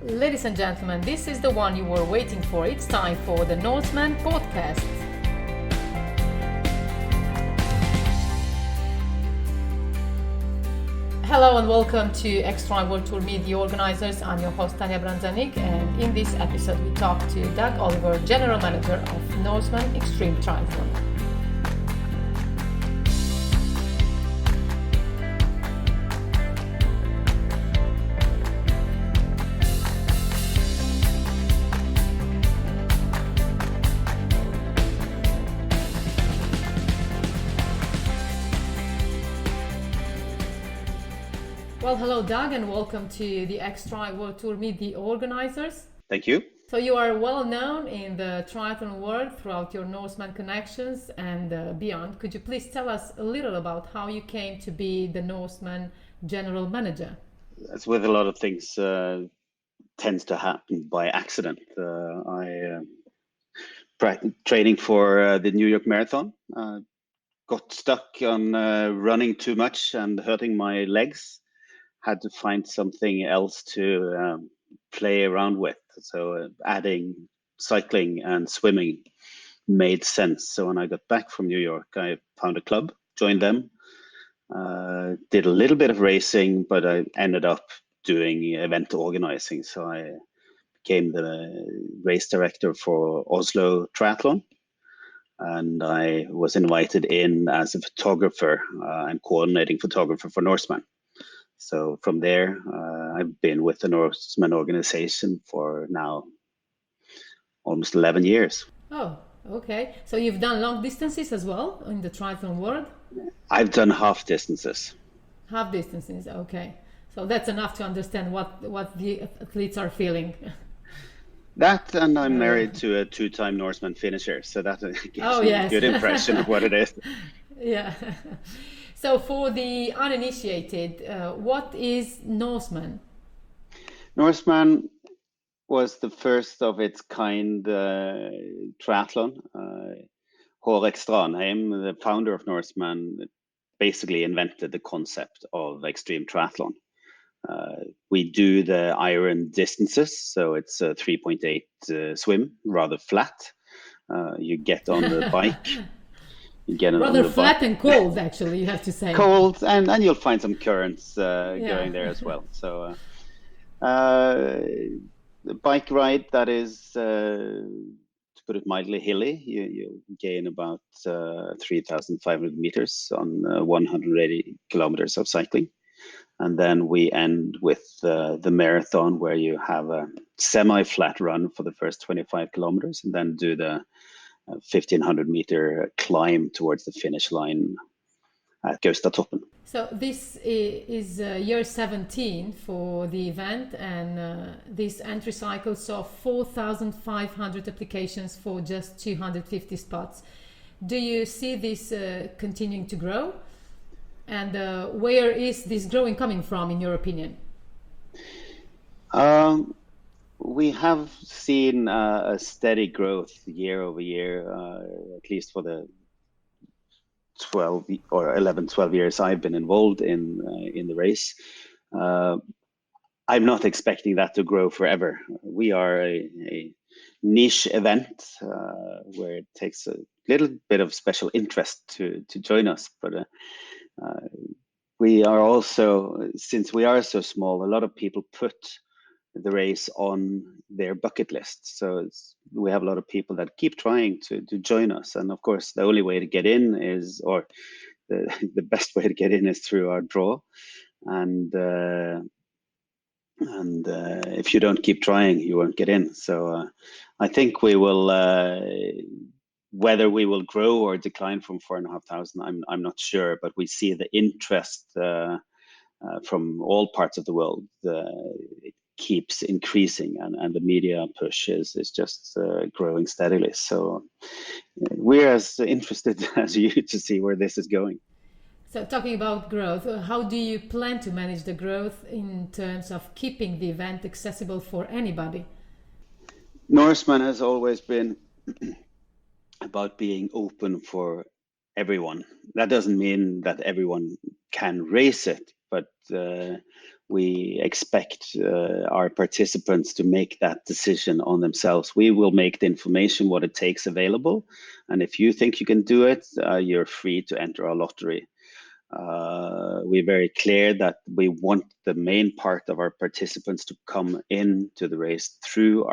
Ladies and gentlemen, this is the one you were waiting for. It's time for the Norseman podcast. Hello and welcome to XTRI World Tour Meet the Organisers. I'm your host Tanya Branzanik, and in this episode we talk to Dag Oliver, General Manager of NORSEMAN Xtreme Triathlon. Well, hello, Doug, and welcome to the XTRI World Tour Meet the Organisers. Thank you. So you are well known in the triathlon world throughout your Norseman connections and beyond. Could you please tell us a little about how you came to be the Norseman General Manager? As with a lot of things, tends to happen by accident. Training for the New York Marathon, got stuck on running too much and hurting my legs. Had to find something else to play around with. So adding cycling and swimming made sense. So when I got back from New York, I found a club, joined them, did a little bit of racing, but I ended up doing event organizing. So I became the race director for Oslo Triathlon. And I was invited in as a photographer and coordinating photographer for Norseman. So from there, I've been with the NORSEMAN organization for now almost 11 years. Oh, okay. So you've done long distances as well in the triathlon world? I've done half distances. Half distances, okay. So that's enough to understand what the athletes are feeling. That, and I'm married to a two-time Norseman finisher, so that gives me a good impression of what it is. Yeah. So for the uninitiated, what is Norseman? Norseman was the first of its kind triathlon. Hårek Strandheim, the founder of Norseman, basically invented the concept of extreme triathlon. We do the iron distances, so it's a 3.8 swim, rather flat. You get on the bike. You get rather flat and cold, actually, you have to say. Cold, and you'll find some currents going there as well. So the bike ride that is, to put it mildly, hilly. You gain about 3,500 meters on 180 kilometers of cycling. And then we end with the marathon, where you have a semi-flat run for the first 25 kilometers and then do the 1,500 meter climb towards the finish line at Gaustatoppen. So this is year 17 for the event, and this entry cycle saw 4,500 applications for just 250 spots. Do you see this continuing to grow? And where is this growing coming from, in your opinion? We have seen a steady growth year over year, at least for the 12 or 11, 12 years I've been involved in the race. I'm not expecting that to grow forever. We are a niche event where it takes a little bit of special interest to join us, but we are also, since we are so small, a lot of people put the race on their bucket list. So we have a lot of people that keep trying to join us. And of course, the only way to get in is, or the best way to get in is through our draw. And if you don't keep trying, you won't get in. So I think we will, whether we will grow or decline from 4,500, I'm not sure, but we see the interest from all parts of the world. It keeps increasing, and the media push is just growing steadily. So we're as interested as you to see where this is going. So talking about growth, how do you plan to manage the growth in terms of keeping the event accessible for anybody? Norseman has always been about being open for everyone. That doesn't mean that everyone can race it, but we expect our participants to make that decision on themselves. We will make the information, what it takes available. And if you think you can do it, you're free to enter our lottery. We're very clear that we want the main part of our participants to come into the race through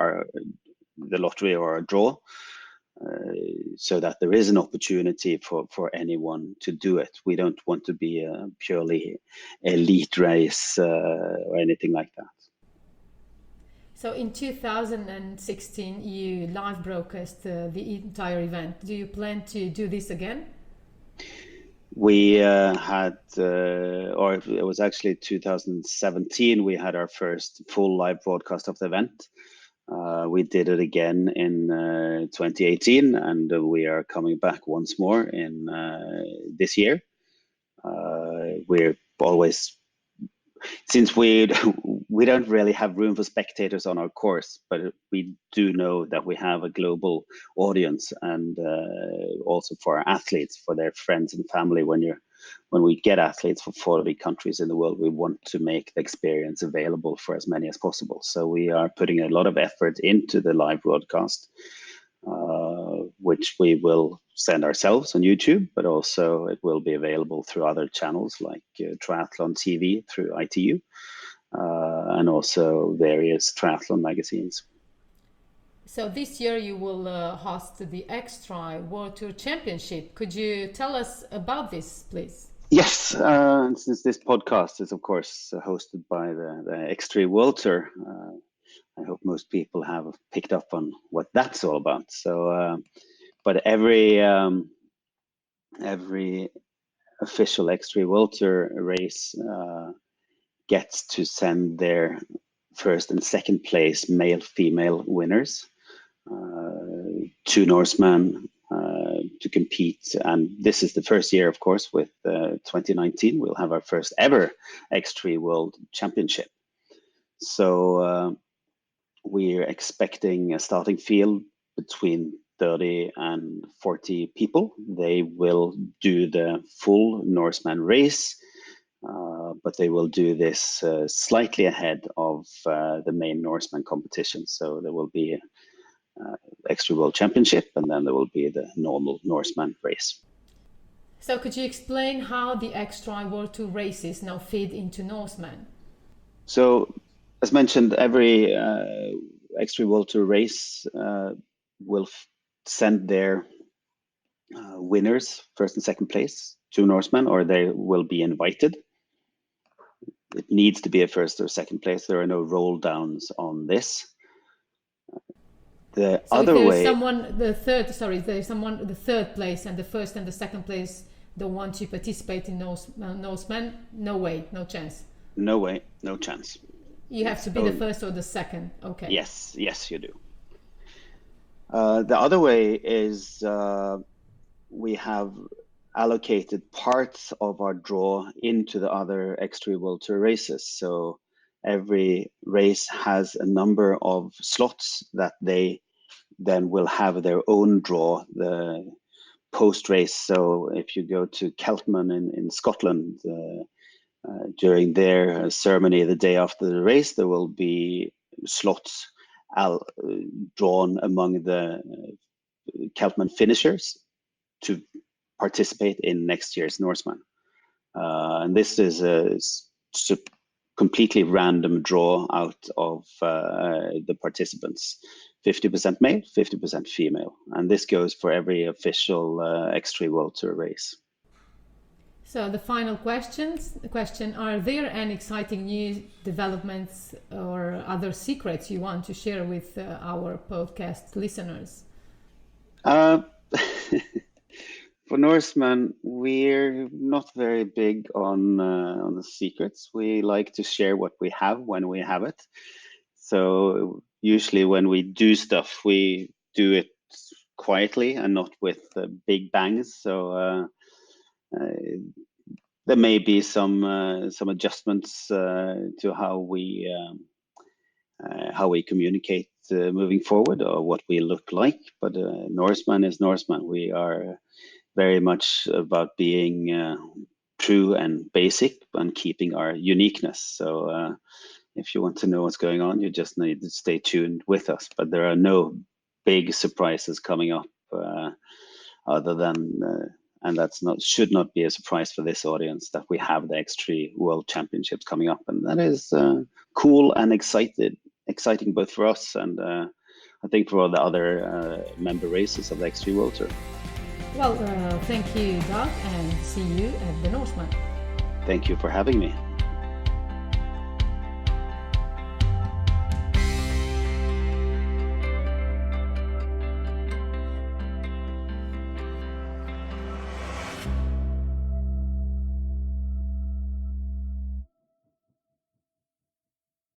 the lottery or our draw, so that there is an opportunity for anyone to do it. We don't want to be a purely elite race or anything like that. So in 2016, you live broadcast the entire event. Do you plan to do this again? We had, or it was actually 2017, we had our first full live broadcast of the event. We did it again in 2018, and we are coming back once more in this year. We're always, since we don't really have room for spectators on our course, but we do know that we have a global audience, and also for our athletes, for their friends and family. When we get athletes from 40 countries in the world, we want to make the experience available for as many as possible. So we are putting a lot of effort into the live broadcast, which we will send ourselves on YouTube, but also it will be available through other channels like Triathlon TV through ITU, and also various triathlon magazines. So this year you will host the XTRI World Tour Championship. Could you tell us about this, please? Yes, since this podcast is of course hosted by the XTRI World Tour, I hope most people have picked up on what that's all about. So, but every official XTRI World Tour race gets to send their first and second place male-female winners to Norseman to compete. And this is the first year, of course, with 2019, we'll have our first ever XTRI World Championship. So we're expecting a starting field between 30 and 40 people. They will do the full Norseman race, but they will do this slightly ahead of the main Norseman competition. So there will be XTRI World Championship, and then there will be the normal Norseman race. So could you explain how the XTRI World Tour races now feed into Norseman? So as mentioned, every XTRI World Tour race will send their winners, first and second place, to Norseman, or they will be invited. It needs to be a first or second place. There are no roll downs on this. The so other if there's way, the third place and the first and the second place don't want to participate in Norseman, no way, no chance. No way, no chance. You have to be the first or the second. Okay. Yes, you do. The other way is we have allocated parts of our draw into the other XTRI World Tour races. So every race has a number of slots that they then will have their own draw, the post-race. So if you go to Keltman in Scotland, during their ceremony the day after the race, there will be slots drawn among the Keltman finishers to participate in next year's Norseman. And this is a completely random draw out of the participants, 50% male, 50% female. And this goes for every official XTRI World Tour race. So the final question, are there any exciting new developments or other secrets you want to share with our podcast listeners? For Norseman, we're not very big on the secrets. We like to share what we have when we have it. So usually when we do stuff, we do it quietly and not with big bangs. So there may be some adjustments to how we communicate moving forward, or what we look like. But Norseman is Norseman. We are very much about being true and basic and keeping our uniqueness. So if you want to know what's going on, you just need to stay tuned with us. But there are no big surprises coming up other than, and that's not, should not be a surprise for this audience, that we have the XTRI World Championships coming up, and that is cool and exciting both for us and I think for all the other member races of the XTRI World Tour. Well, thank you, Dag, and see you at the Norseman. Thank you for having me.